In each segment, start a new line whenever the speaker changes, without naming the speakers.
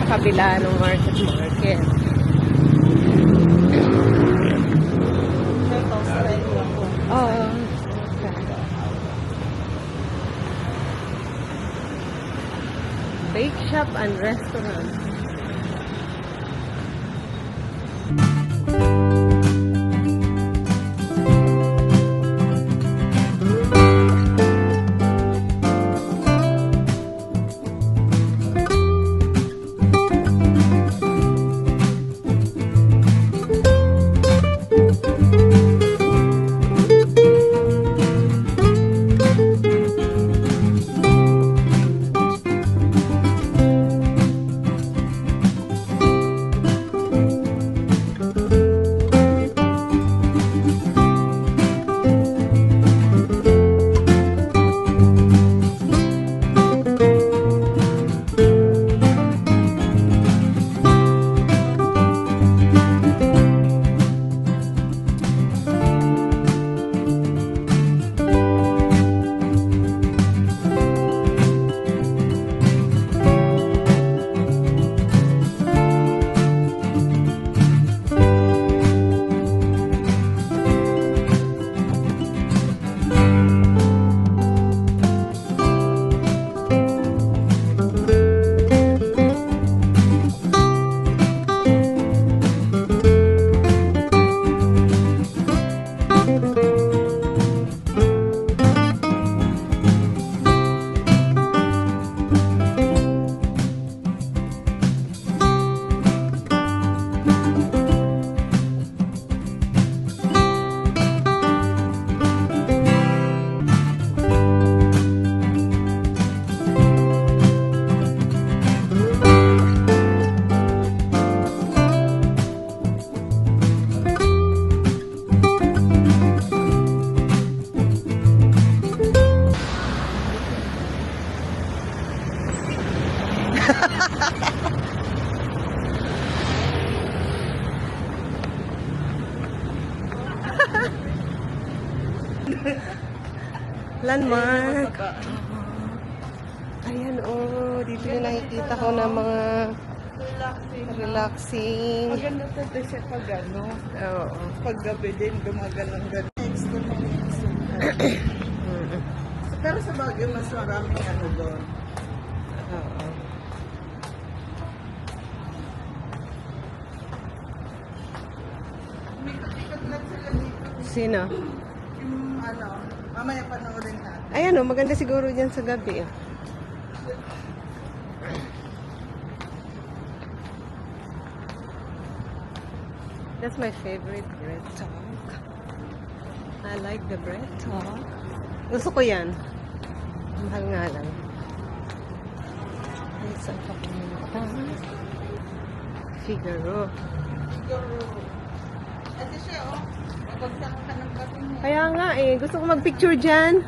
kabila ng market. Oo. Bake shop and restaurant. Landmark. Ayan, oh. Dito na nakikita ko na mga relaxing.
Maganda to siya pag ano.
Oo.
Paggabi din, gumagalang-galang. Pero sa Baguio, mas maraming ano doon.
Oo.
Mikot-ikot lang sila dito.
Sino?
Yung ano, mamaya panoorin natin.
Ayan, oh. Maganda siguro dyan sa gabi. Oh. That's my favorite bread talk. I like the bread talk. Gusto ko yan. Mahal nga lang. Ay, saan pa pumunta? Figaro.
Siguro. Ate siya, oh. Pagsak ka ng kating mo.
Kaya nga eh. Gusto ko mag-picture dyan.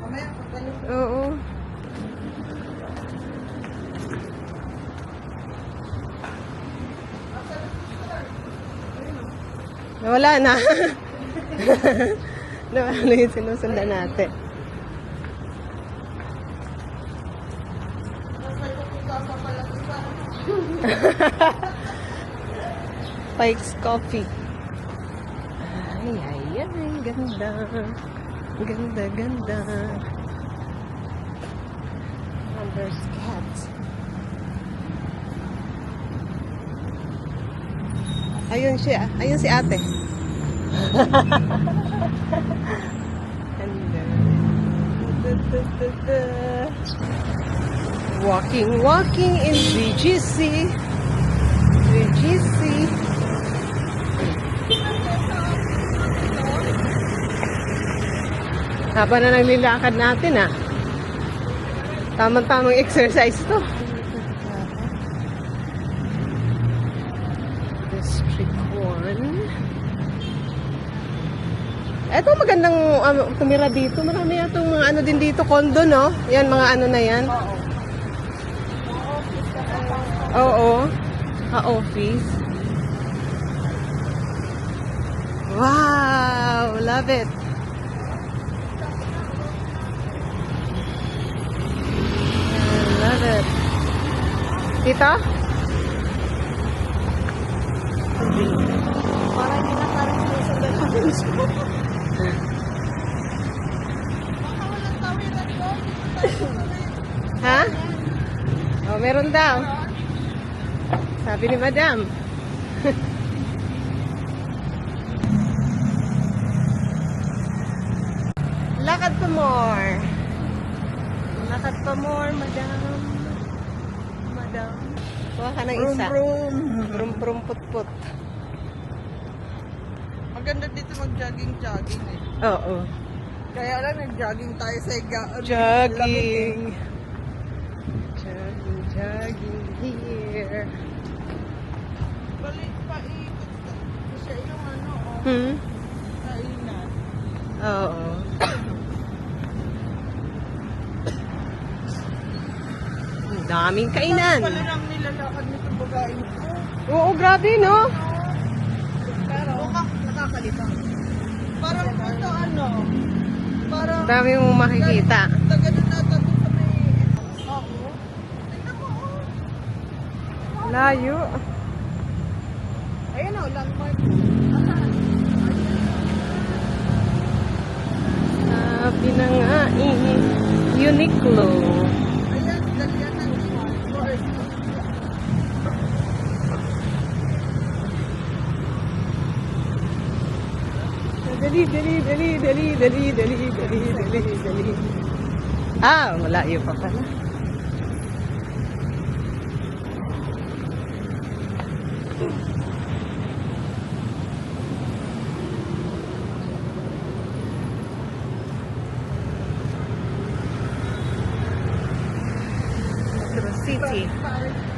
Mamaya, pagkalit.
Oo. Nawala na. Nawala yung sinusundan natin. Pike's Coffee. Ay, ay, ay. Ganda. Ganda, ganda. There's cats. Ayun siya. Ayun si ate. Walking in BGC. BGC. Haba na naglilakad natin ah. Tamang-tamang exercise to. District 1. Eto magandang tumira dito. Marami yatong mga ano din dito. Condo, no? Yan, mga ano na yan. Oo. Ka-office. Wow! Love it. Love it. Dito?
Para hindi na parang sinusundan natin siya. Baka walang tawiran doon.
Ha? Oh, meron daw. Sabi ni Madam. Lakad pa more. Lakad pa more, Madam. Madam. Kuha ka ng isa. Brum brum put put.
Maganda dito mag-jogging-jogging eh.
Oo.
Kaya lang nag-jogging tayo sa higaan.
Jogging. Jogging, jogging here.
Balik pa ikot ka. Kasi yung ano, oh,
Hmm?
kainan.
Oo. Ang daming kainan.
Pala lang nilalakad nito bagain ko.
Oo, grabe, no?
Pero, nakakalita. Parang ano, parang
Dami mong makikita.
taga na natin sa may ako. Tingnan mo, oh.
Layo.
Ayun oh, landmark.
Sabi na nga Uniqlo.
Ayan, dalian ng Lord.
Dali, dali, dali, dali, dali, dali, dali, dali, dali. Ah, malayo pa pala. Metro City.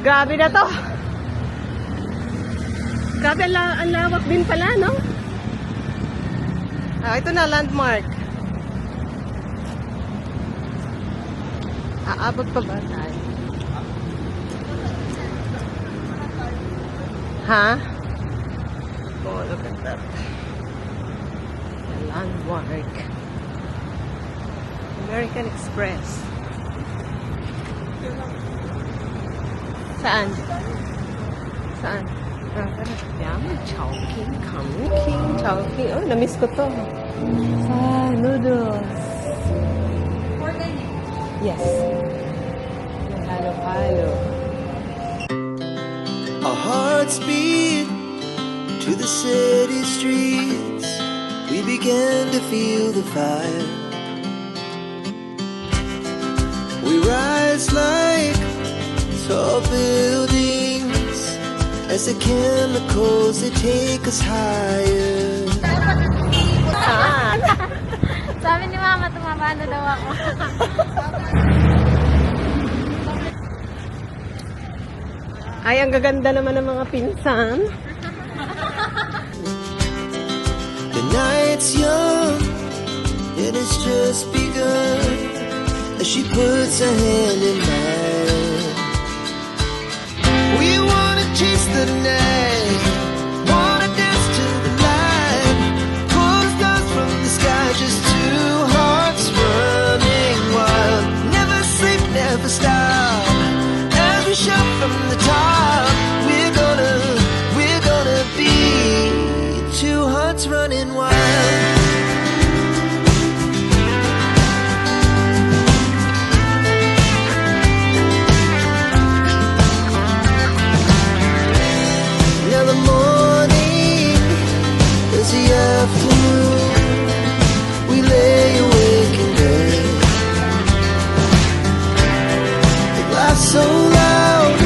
Grabe na to. Grabe, ang lawak din pala, no? Ah, ito na, landmark. Aabot pa ba tayo? Ha? Oh, look at that. The landmark. American Express. Saan? Saan? Ah, tara. Yan, Chowking, Chowking, Chowking. Oh, na-miss ko to. Sa noodles. Yes. Yung halo-halo.
Our hearts beat to the city streets. We began to feel the fire. We rise like tall buildings as the chemicals they take us higher.
Saan?
Sabi ni Mama, tumaba na daw ako.
Ay, ang gaganda naman ng mga pinsan.
The night's young, it has just begun. As she puts her hand in mine, we wanna chase the night, wanna dance to the light, pull the stars from the sky, just two hearts running wild. Never sleep, never stop, as we shout from the top. We're gonna be two hearts running wild. Now the morning is the afternoon. We lay awake in bed. The laugh so loud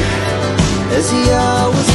as the hours